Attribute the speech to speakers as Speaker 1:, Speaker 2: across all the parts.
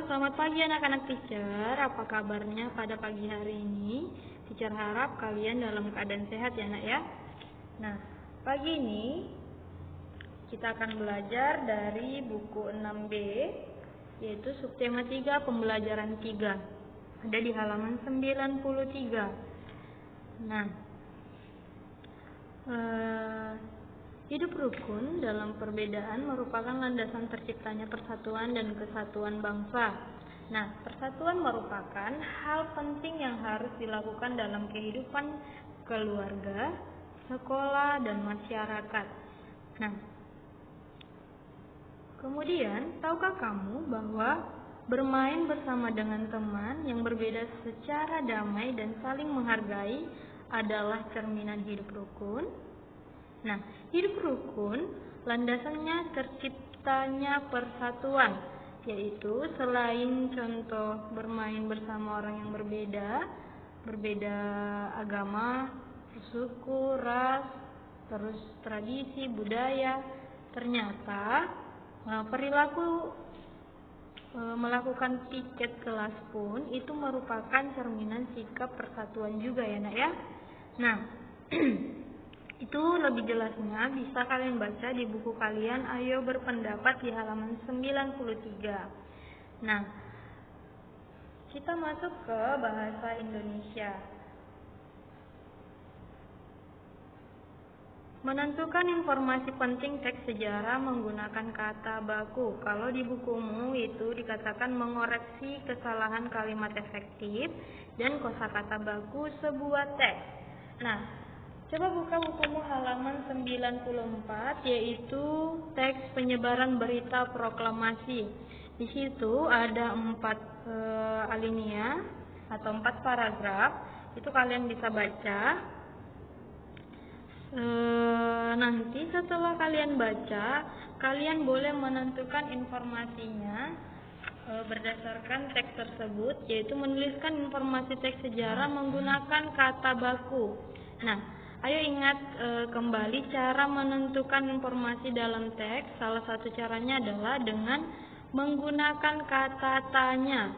Speaker 1: selamat pagi anak-anak teacher. Apa kabarnya pada pagi hari ini? Teacher harap kalian dalam keadaan sehat ya nak ya. Nah, pagi ini kita akan belajar dari buku 6B, yaitu subtema 3 pembelajaran 3. Ada di halaman 93. Nah, hidup rukun dalam perbedaan merupakan landasan terciptanya persatuan dan kesatuan bangsa. Nah, persatuan merupakan hal penting yang harus dilakukan dalam kehidupan keluarga, sekolah, dan masyarakat. Nah, kemudian, tahukah kamu bahwa bermain bersama dengan teman yang berbeda secara damai dan saling menghargai adalah cerminan hidup rukun? Nah, hidup rukun landasannya terciptanya persatuan, yaitu selain contoh bermain bersama orang yang berbeda agama, suku, ras, terus tradisi, budaya, ternyata perilaku melakukan piket kelas pun itu merupakan cerminan sikap persatuan juga ya nak ya. Nah, itu lebih jelasnya bisa kalian baca di buku kalian Ayo Berpendapat di halaman 93. Nah, kita masuk ke bahasa Indonesia. Menentukan informasi penting teks sejarah menggunakan kata baku. Kalau di bukumu itu dikatakan mengoreksi kesalahan kalimat efektif dan kosakata baku sebuah teks. Nah, coba buka bukumu halaman 94, yaitu teks penyebaran berita proklamasi. Di situ ada 4 alinea atau 4 paragraf. Itu kalian bisa baca. Nanti setelah kalian baca, kalian boleh menentukan informasinya berdasarkan teks tersebut, yaitu menuliskan informasi teks sejarah menggunakan kata baku. Nah, ayo ingat kembali cara menentukan informasi dalam teks. Salah satu caranya adalah dengan menggunakan kata tanya,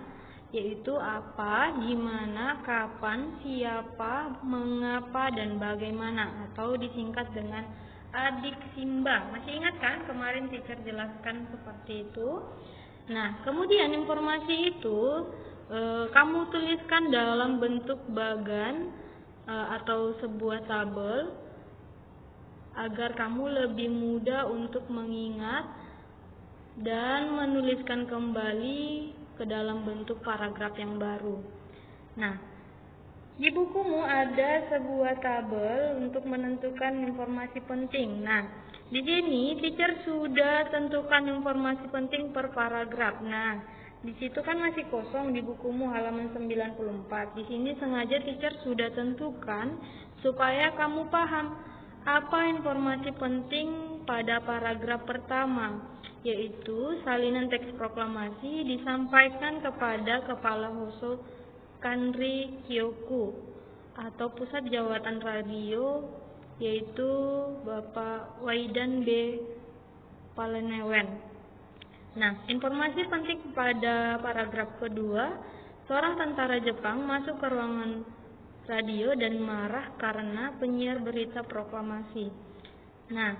Speaker 1: yaitu apa, gimana, kapan, siapa, mengapa, dan bagaimana, atau disingkat dengan adik Simba. Masih ingat kan kemarin teacher jelaskan seperti itu? Nah, kemudian informasi itu kamu tuliskan dalam bentuk bagan atau sebuah tabel agar kamu lebih mudah untuk mengingat dan menuliskan kembali ke dalam bentuk paragraf yang baru. Nah, di bukumu ada sebuah tabel untuk menentukan informasi penting. Nah, di sini teacher sudah tentukan informasi penting per paragraf. Nah, di situ kan masih kosong di bukumu halaman 94. Di sini sengaja teacher sudah tentukan supaya kamu paham apa informasi penting pada paragraf pertama, yaitu salinan teks proklamasi disampaikan kepada Kepala Hoso Kanri Kyoku atau Pusat Jawatan Radio, yaitu Bapak Waidan B. Palenewen. Nah, informasi penting pada paragraf kedua, seorang tentara Jepang masuk ke ruangan radio dan marah karena penyiar berita proklamasi. Nah,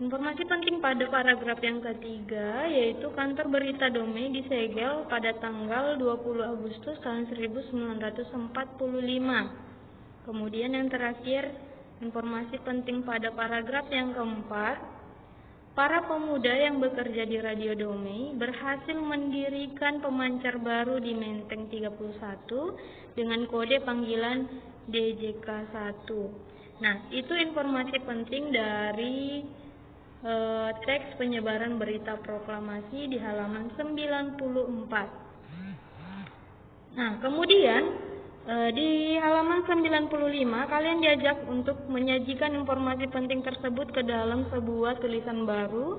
Speaker 1: informasi penting pada paragraf yang ketiga, yaitu kantor berita Dome disegel pada tanggal 20 Agustus tahun 1945. Kemudian yang terakhir, informasi penting pada paragraf yang keempat, para pemuda yang bekerja di Radio Dome berhasil mendirikan pemancar baru di Menteng 31 dengan kode panggilan DJK1. Nah, itu informasi penting dari teks penyebaran berita proklamasi di halaman 94. Nah, kemudian di halaman 95 kalian diajak untuk menyajikan informasi penting tersebut ke dalam sebuah tulisan baru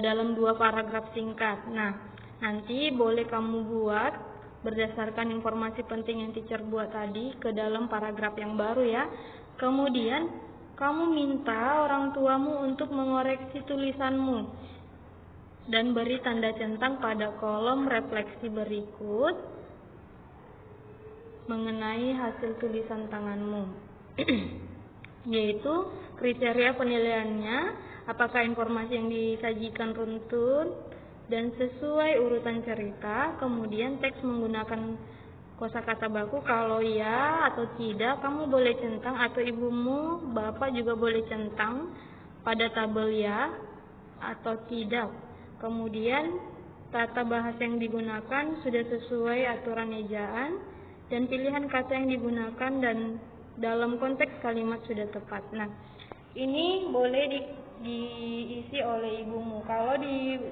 Speaker 1: dalam 2 paragraf singkat. Nah, nanti boleh kamu buat berdasarkan informasi penting yang teacher buat tadi ke dalam paragraf yang baru ya. Kemudian kamu minta orang tuamu untuk mengoreksi tulisanmu dan beri tanda centang pada kolom refleksi berikut mengenai hasil tulisan tanganmu. Yaitu kriteria penilaiannya, apakah informasi yang disajikan runtun dan sesuai urutan cerita, kemudian teks menggunakan kosakata baku, kalau ya atau tidak kamu boleh centang, atau ibumu, bapak juga boleh centang pada tabel ya atau tidak. Kemudian tata bahasa yang digunakan sudah sesuai aturan ejaan, dan pilihan kata yang digunakan dan dalam konteks kalimat sudah tepat. Nah, ini boleh diisi oleh ibumu. Kalau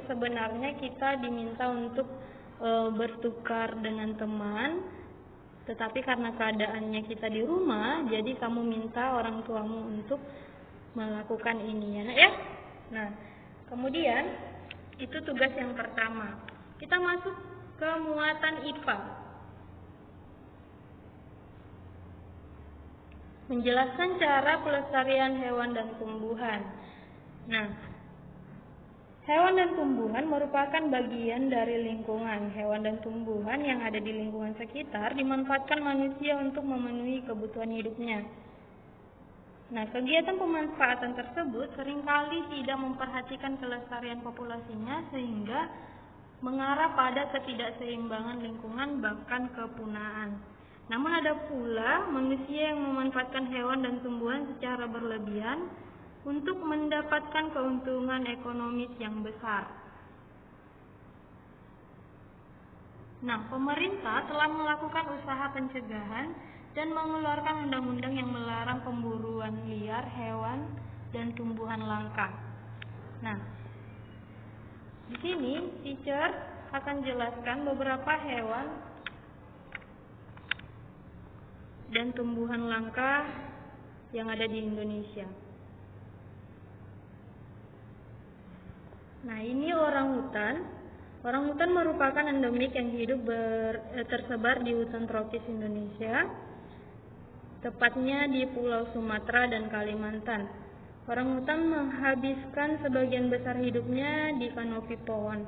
Speaker 1: sebenarnya kita diminta untuk bertukar dengan teman, tetapi karena keadaannya kita di rumah, jadi kamu minta orang tuamu untuk melakukan ini, ya nak ya. Nah, kemudian itu tugas yang pertama. Kita masuk ke muatan IPA. Menjelaskan cara pelestarian hewan dan tumbuhan. Nah, hewan dan tumbuhan merupakan bagian dari lingkungan. Hewan dan tumbuhan yang ada di lingkungan sekitar dimanfaatkan manusia untuk memenuhi kebutuhan hidupnya. Nah, kegiatan pemanfaatan tersebut seringkali tidak memperhatikan kelestarian populasinya sehingga mengarah pada ketidakseimbangan lingkungan bahkan kepunaan. Namun ada pula manusia yang memanfaatkan hewan dan tumbuhan secara berlebihan untuk mendapatkan keuntungan ekonomis yang besar. Nah, pemerintah telah melakukan usaha pencegahan dan mengeluarkan undang-undang yang melarang pemburuan liar hewan dan tumbuhan langka. Nah, di sini teacher akan jelaskan beberapa hewan dan tumbuhan langka yang ada di Indonesia. Nah, ini orangutan. Orangutan merupakan endemik yang hidup tersebar di hutan tropis Indonesia, tepatnya di Pulau Sumatera dan Kalimantan. Orangutan menghabiskan sebagian besar hidupnya di kanopi pohon.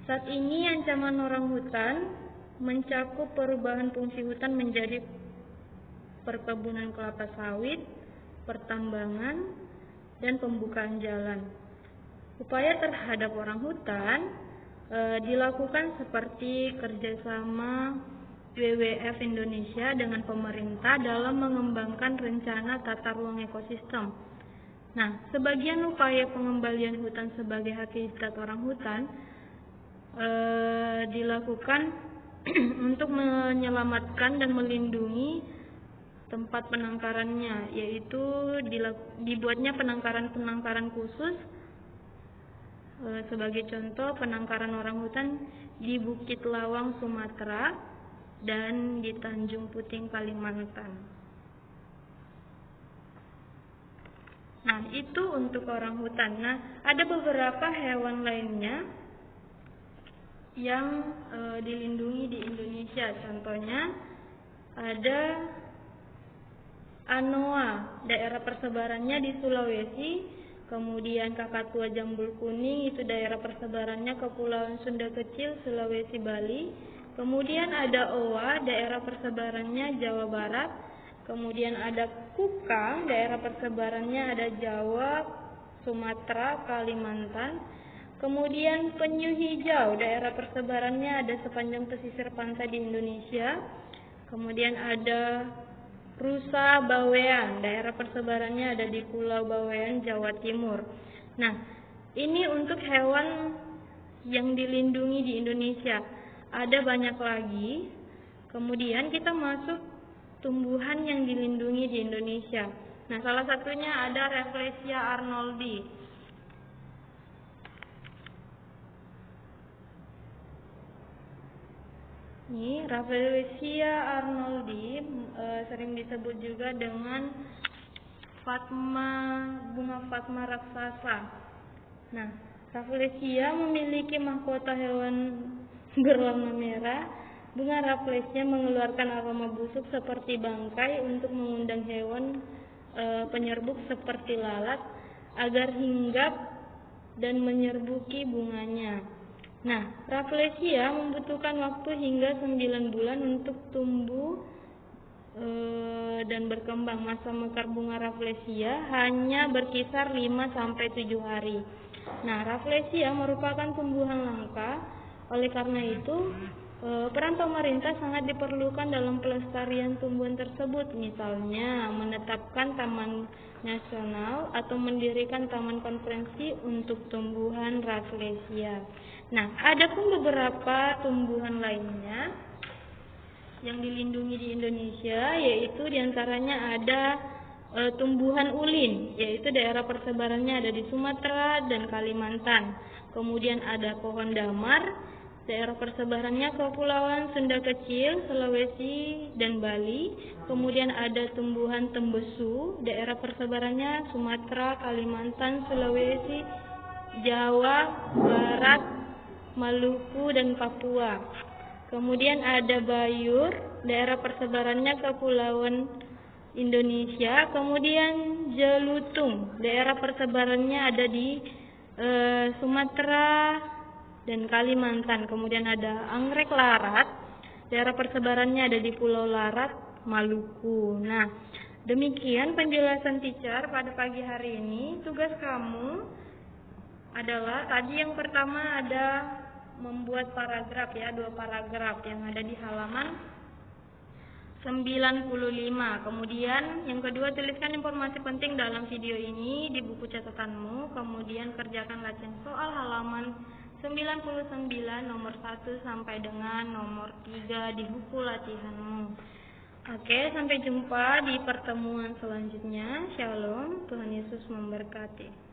Speaker 1: Saat ini ancaman orangutan mencakup perubahan fungsi hutan menjadi perkebunan kelapa sawit, pertambangan, dan pembukaan jalan. Upaya terhadap orangutan dilakukan seperti kerjasama WWF Indonesia dengan pemerintah dalam mengembangkan rencana tata ruang ekosistem. Nah, sebagian upaya pengembalian hutan sebagai habitat orangutan dilakukan untuk menyelamatkan dan melindungi tempat penangkarannya, yaitu dibuatnya penangkaran khusus. Sebagai contoh, penangkaran orangutan di Bukit Lawang, Sumatera, dan di Tanjung Puting, Kalimantan. Nah, itu untuk orangutan. Nah, ada beberapa hewan lainnya yang dilindungi di Indonesia. Contohnya ada anoa, daerah persebarannya di Sulawesi. Kemudian kakatua jambul kuning, itu daerah persebarannya Kepulauan Sunda Kecil, Sulawesi, Bali. Kemudian ada owa, daerah persebarannya Jawa Barat. Kemudian ada kukang, daerah persebarannya ada Jawa, Sumatera, Kalimantan. Kemudian penyu hijau, daerah persebarannya ada sepanjang pesisir pantai di Indonesia. Kemudian ada rusa bawean, daerah persebarannya ada di Pulau Bawean, Jawa Timur. Nah, ini untuk hewan yang dilindungi di Indonesia. Ada banyak lagi. Kemudian kita masuk tumbuhan yang dilindungi di Indonesia. Nah, salah satunya ada Rafflesia arnoldi. Ini Rafflesia arnoldi sering disebut juga dengan bunga Fatma raksasa. Nah, Rafflesia memiliki mahkota hewan berwarna merah. Bunga Rafflesia mengeluarkan aroma busuk seperti bangkai untuk mengundang hewan penyerbuk seperti lalat agar hinggap dan menyerbuki bunganya. Nah, Rafflesia membutuhkan waktu hingga 9 bulan untuk tumbuh dan berkembang. Masa mekar bunga Rafflesia hanya berkisar 5-7 hari. Nah, Rafflesia merupakan tumbuhan langka. Oleh karena itu, peran pemerintah sangat diperlukan dalam pelestarian tumbuhan tersebut, misalnya menetapkan taman nasional atau mendirikan taman konferensi untuk tumbuhan Rafflesia. Nah, ada pun beberapa tumbuhan lainnya yang dilindungi di Indonesia, yaitu diantaranya ada tumbuhan ulin, yaitu daerah persebarannya ada di Sumatera dan Kalimantan. Kemudian ada pohon damar, daerah persebarannya Kepulauan Sunda Kecil, Sulawesi, dan Bali. Kemudian ada tumbuhan tembesu, daerah persebarannya Sumatera, Kalimantan, Sulawesi, Jawa Barat, Maluku, dan Papua. Kemudian ada bayur, daerah persebarannya Kepulauan Indonesia. Kemudian jelutung, daerah persebarannya ada di Sumatera dan Kalimantan. Kemudian ada anggrek larat, daerah persebarannya ada di Pulau Larat, Maluku. Nah, demikian penjelasan teacher pada pagi hari ini. Tugas kamu adalah tadi yang pertama ada membuat paragraf ya, 2 paragraf yang ada di halaman 95. Kemudian yang kedua, tuliskan informasi penting dalam video ini di buku catatanmu. Kemudian kerjakan latihan soal halaman 99 nomor 1 sampai dengan nomor 3 di buku latihanmu. Oke, sampai jumpa di pertemuan selanjutnya. Shalom, Tuhan Yesus memberkati.